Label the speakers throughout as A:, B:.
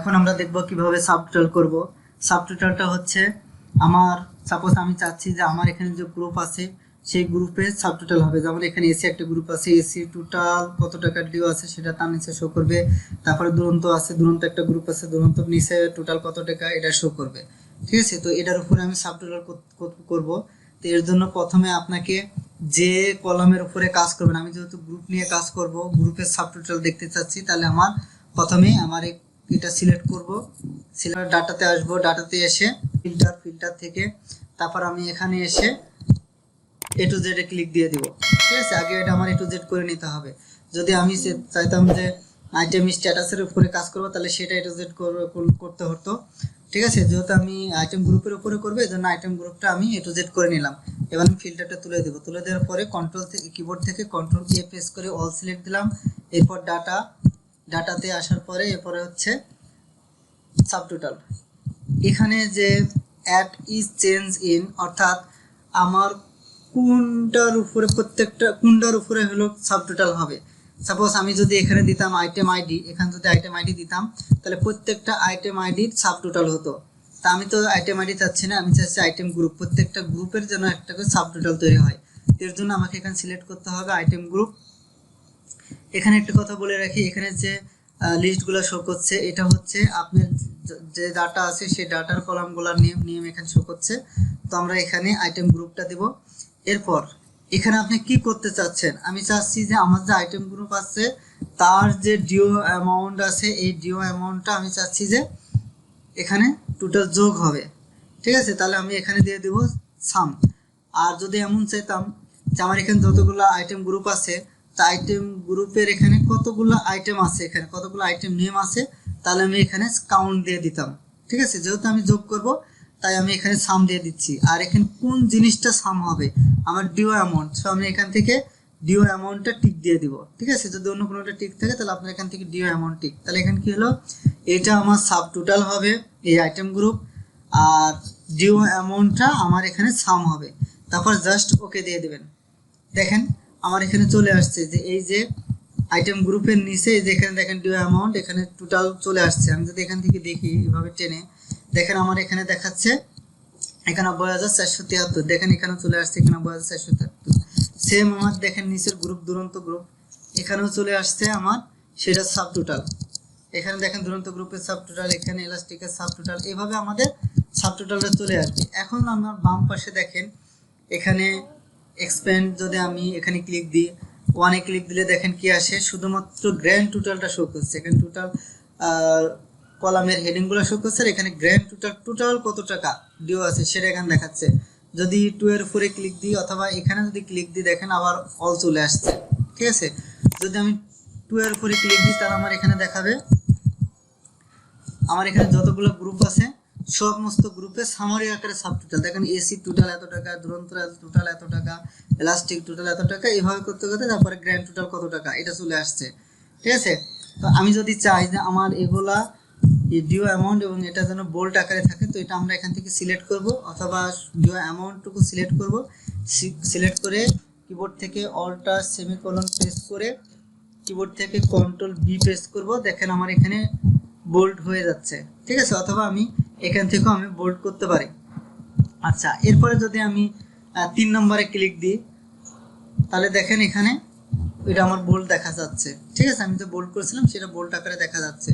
A: এখন আমরা দেখব কিভাবে সাবটোটাল করব। সাবটোটালটা হচ্ছে আমার সাপোজ আমি চাচ্ছি যে আমার এখানে যে গ্রুপ আছে সেই গ্রুপে সাবটোটাল হবে। যেমন এখানে এসি একটা গ্রুপ আছে, এসি টোটাল কত টাকা ডিউ আছে সেটা তার নিচে শো করবে। তারপরে দুরন্ত আছে, দুরন্ত একটা গ্রুপ আছে, দুরন্তর নিচে টোটাল কত টাকা এটা শো করবে। ঠিক আছে, তো এটার উপরে আমি সাবটোটাল করব। তো এর জন্য প্রথমে আপনাকে যে কলামের উপরে কাজ করবেন, আমি যেহেতু গ্রুপ নিয়ে কাজ করব, গ্রুপের সাবটোটাল দেখতে চাচ্ছি, তাহলে আমার প্রথমে আমার এটা সিলেক্ট করব, সিলেক্ট ডাটাতে আসবো, ডাটাতে এসে ফিল্টার থেকে তারপর আমি এখানে এসে এ টু জেড এ ক্লিক দিয়ে দিব। ঠিক আছে, আগে এটা আমার এ টু জেড করে নিতে হবে। যদি আমি চাইতাম যে আইটেম স্ট্যাটাসের উপরে কাজ করবো, তাহলে সেটা এ টু জেড করতে হতো। ঠিক আছে, যেহেতু আমি আইটেম গ্রুপের উপরে করবো, এই জন্য আইটেম গ্রুপটা আমি এ টু জেড করে নিলাম। এবার আমি ফিল্টারটা তুলে দেবো, তুলে দেওয়ার পরে কন্ট্রোল থেকে কিবোর্ড থেকে কন্ট্রোল দিয়ে প্রেস করে অল সিলেক্ট দিলাম। এরপর ডাটাতে আসার পরে এরপরে হচ্ছে সাবটোটাল। এখানে যে অ্যাড ইজ চেঞ্জ ইন, অর্থাৎ আমার কোনটার উপরে হলো সাবটোটাল হবে। সাপোজ আমি যদি এখানে দিতাম আইটেম আইডি, এখানে যদি আইটেম আইডি দিতাম, তাহলে প্রত্যেকটা আইটেম আইডির সাবটোটাল হতো। তা আমি তো আইটেম আইডি চাচ্ছি না, আমি চাচ্ছি আইটেম গ্রুপ, প্রত্যেকটা গ্রুপের জন্য একটা করে সাবটোটাল তৈরি হয়। এর জন্য আমাকে এখানে সিলেক্ট করতে হবে আইটেম গ্রুপ। এখানে একটা কথা বলে রাখি, এখানে যে লিস্টগুলো শো করছে এটা হচ্ছে আপনার যে ডাটা আছে সেই ডাটার কলামগুলোর নিয়ম এখানে শো করছে। তো আমরা এখানে আইটেম গ্রুপটা দেব। এরপর এখানে আপনি কি করতে চাচ্ছেন, আমি চাচ্ছি যে আমার যে আইটেম গ্রুপ আছে তার যে ডিও অ্যামাউন্ট আছে, এই ডিও অ্যামাউন্টটা আমি চাচ্ছি যে এখানে টোটাল যোগ হবে। ঠিক আছে, তাহলে আমি এখানে দিয়ে দেব সাম। আর যদি এমন চাইতাম যে আমার এখানে যতগুলো আইটেম গ্রুপ আছে, তা আইটেম গ্রুপের এখানে কতগুলো আইটেম আছে, এখানে কতগুলো আইটেম নেম আছে, তাহলে আমি এখানে কাউন্ট দিয়ে দিতাম। ঠিক আছে, যেহেতু আমি যোগ করব তাই আমি এখানে সাম দিয়ে দিচ্ছি। আর এখানে কোন জিনিসটা সাম হবে, আমার ডিও অ্যামাউন্ট, সো আমি এখান থেকে ডিও অ্যামাউন্টটা টিক দিয়ে দিব। ঠিক আছে, যদি অন্য কোনোটা টিক থাকে তাহলে আপনার এখান থেকে ডিও অ্যামাউন্ট টিক। তাহলে এখানে কি হলো, এটা আমার সাব টোটাল হবে এই আইটেম গ্রুপ, আর ডিও অ্যামাউন্টটা আমার এখানে সাম হবে। তারপর জাস্ট ওকে দিয়ে দেবেন। দেখেন আমার এখানে চলে আসছে যে এই যে আইটেম গ্রুপের নিচে যেখানে দেখেন ডিও অ্যামাউন্ট, এখানে টোটাল চলে আসছে। আমি যদি এখান থেকে দেখি এভাবে টেনে, দেখেন আমার এখানে দেখাচ্ছে 91,473। দেখেন এখানে চলে আসছে 91,473। সেম আমার দেখেন নিচের গ্রুপ দুরন্ত গ্রুপ, এখানেও চলে আসছে আমার, সেটা সাব টোটাল। এখানে দেখেন দুরন্ত গ্রুপের সাব টোটাল, এখানে ইলাস্টিকের সাব টোটাল, এইভাবে আমাদের সাব টোটালটা চলে আসবে। এখন আমার বাম পাশে দেখেন এখানে এক্সপ্যান্ড, যদি আমি এখানে ক্লিক দিই, ওয়ানে ক্লিক দিলে দেখেন কি আসে, শুধুমাত্র গ্র্যান্ড টোটালটা শো করছে। এখানে টোটাল কলামের হেডিংগুলো শো করছে, আর এখানে গ্র্যান্ড টোটাল কত টাকা ডিও আছে সেটা এখানে দেখাচ্ছে। যদি 2 এর উপরে ক্লিক দিই অথবা এখানে যদি ক্লিক দিই, দেখেন আবার অল চলে আসছে। ঠিক আছে, যদি আমি 2 এর উপরে ক্লিক দিই তাহলে আমার এখানে দেখাবে আমার এখানে যতগুলো গ্রুপ আছে সমস্ত গ্রুপে সামারি আকারে সাবটোটাল। দেখেন এসি টোটাল এত টাকা, দুরন্ত টোটাল এত টাকা, ইলাস্টিক টোটাল এত টাকা, এইভাবে করতে করতে তারপরে গ্র্যান্ড টোটাল কত টাকা এটা চলে আসছে। ঠিক আছে, তো আমি যদি চাই যে আমার এগুলা ডিও অ্যামাউন্ট এবং এটা যেন বোল্ড আকারে থাকে, তো এটা আমরা এখান থেকে সিলেক্ট করব, অথবা ডিও অ্যামাউন্টটুকু সিলেক্ট করব। সিলেক্ট করে কিবোর্ড থেকে অল্টার সেমিকোলন প্রেস করে কিবোর্ড থেকে কন্ট্রোল বি প্রেস করব। দেখেন আমার এখানে বোল্ড হয়ে যাচ্ছে। ঠিক আছে, অথবা আমি এখান থেকেও আমি বোল্ড করতে পারি। আচ্ছা, এরপরে যদি আমি 3 নম্বরে ক্লিক দিই, তাহলে দেখেন এখানে এটা আমার বোল্ড দেখা যাচ্ছে। ঠিক আছে, আমি যে বোল্ড করেছিলাম সেটা বোল্ড আকারে দেখা যাচ্ছে।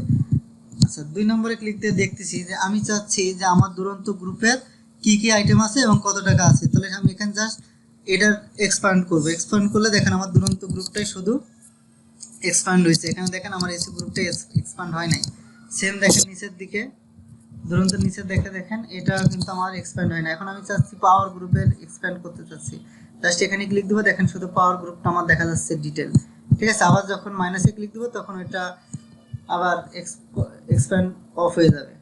A: আচ্ছা, 2 নম্বরে ক্লিক দিয়ে দেখতেছি যে আমি চাচ্ছি যে আমার দুরন্ত গ্রুপের কি কি আইটেম আছে এবং কত টাকা আছে। তাহলে আমি এখানে জাস্ট এটার এক্সপ্যান্ড করব। এক্সপ্যান্ড করলে দেখেন আমার দুরন্ত গ্রুপটাই শুধু এক্সপ্যান্ড হয়েছে। এখানে দেখেন আমার এসি গ্রুপটাই এক্সপ্যান্ড হয় নাই। সেম দেখেন নিচের দিকে, দুরন্ত নিচের দেখেন এটা কিন্তু আমার এক্সপ্যান্ড হয় না। এখন আমি চাচ্ছি পাওয়ার গ্রুপের এক্সপ্যান্ড করতে চাচ্ছি, জাস্ট এখানে ক্লিক দেবো, দেখেন শুধু পাওয়ার গ্রুপটা আমার দেখা যাচ্ছে ডিটেল। ঠিক আছে, আবার যখন মাইনাসে ক্লিক দেবো তখন এটা আবার এক্সপ্যান্ড অফ হয়ে যাবে।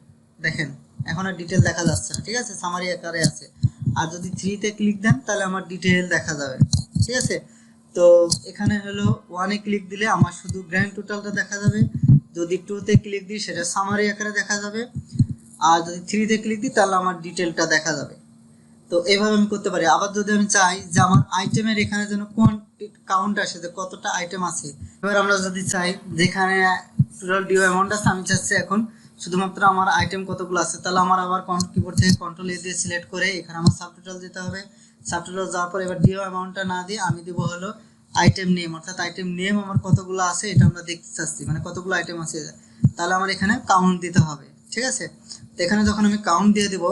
A: দেখেন এখন আর ডিটেল দেখা যাচ্ছে না। ঠিক আছে, সামারি আকারে আছে। আর যদি 3-তে ক্লিক দেন তাহলে আমার ডিটেল দেখা যাবে। ঠিক আছে, তো এখানে হলো 1-এ ক্লিক দিলে আমার শুধু গ্র্যান্ড টোটালটা দেখা যাবে, যদি 2-তে ক্লিক দিই সেটা সামারি আকারে দেখা যাবে, আর যদি 3-তে ক্লিক দিই তাহলে আমার ডিটেলটা দেখা যাবে। তো এইভাবে আমি করতে পারি। আবার যদি আমি চাই যে আমার আইটেমের এখানে যেন কাউন্ট আসে যে কতটা আইটেম আছে, এবার আমরা যদি চাই যেখানে টোটাল ডিও অ্যামাউন্ট আছে আমি চাচ্ছি এখন শুধুমাত্র আমার আইটেম কতগুলো আছে, তাহলে আমার আবার কিবোর্ড থেকে কন্ট্রোল এ দিয়ে সিলেক্ট করে এখানে আমার সাবটোটাল দিতে হবে। সাবটোটাল যাওয়ার পর এবার ডিও অ্যামাউন্টটা না দিয়ে আমি দিব হলো আইটেম নেম, অর্থাৎ আইটেম নেম আমার কতগুলো আছে এটা আমরা দেখতে চাচ্ছি, মানে কতগুলো আইটেম আছে, তাহলে আমার এখানে কাউন্ট দিতে হবে। ঠিক আছে, তো এখানে যখন আমি কাউন্ট দিয়ে দিব,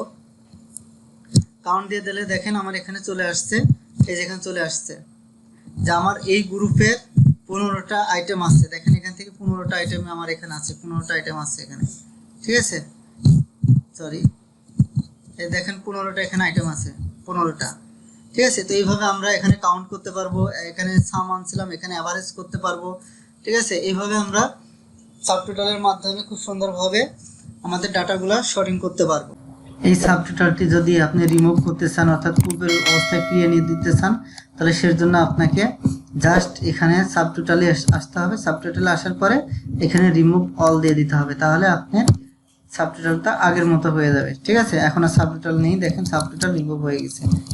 A: কাউন্ট দিয়ে দিলে দেখেন আমার এখানে চলে আসছে, এই যে এখানে চলে আসছে যে আমার এই গ্রুপের 15টা আইটেম আছে। দেখেন এখান থেকে 15টা আইটেম আমার এখানে আছে, 15টা আইটেম আছে এখানে। ঠিক আছে, সরি, এই দেখেন 15টা এখানে আইটেম আছে, 15টা। ঠিক আছে, তো এইভাবে আমরা এখানে কাউন্ট করতে পারবো, এখানে সাম আনছিলাম, এখানে অ্যাভারেজ করতে পারবো। ঠিক আছে, এইভাবে আমরা সাবটোটালের মাধ্যমে খুব সুন্দরভাবে আমাদের ডাটাগুলো শর্টিং করতে পারবো। এই সাবটোটালটি যদি আপনি রিমুভ করতে চান, অর্থাৎ পূর্বের অবস্থায় ফিরিয়ে নিয়ে দিতে চান, তাহলে সের জন্য আপনাকে জাস্ট এখানে সাবটোটালে আসতে হবে। সাবটোটালে আসার পরে এখানে রিমুভ অল দিয়ে দিতে হবে, তাহলে আপনার সাবটোটালটা আগের মতো হয়ে যাবে। ঠিক আছে, এখন আর সাবটোটাল নেই, দেখেন সাবটোটাল রিমুভ হয়ে গেছে।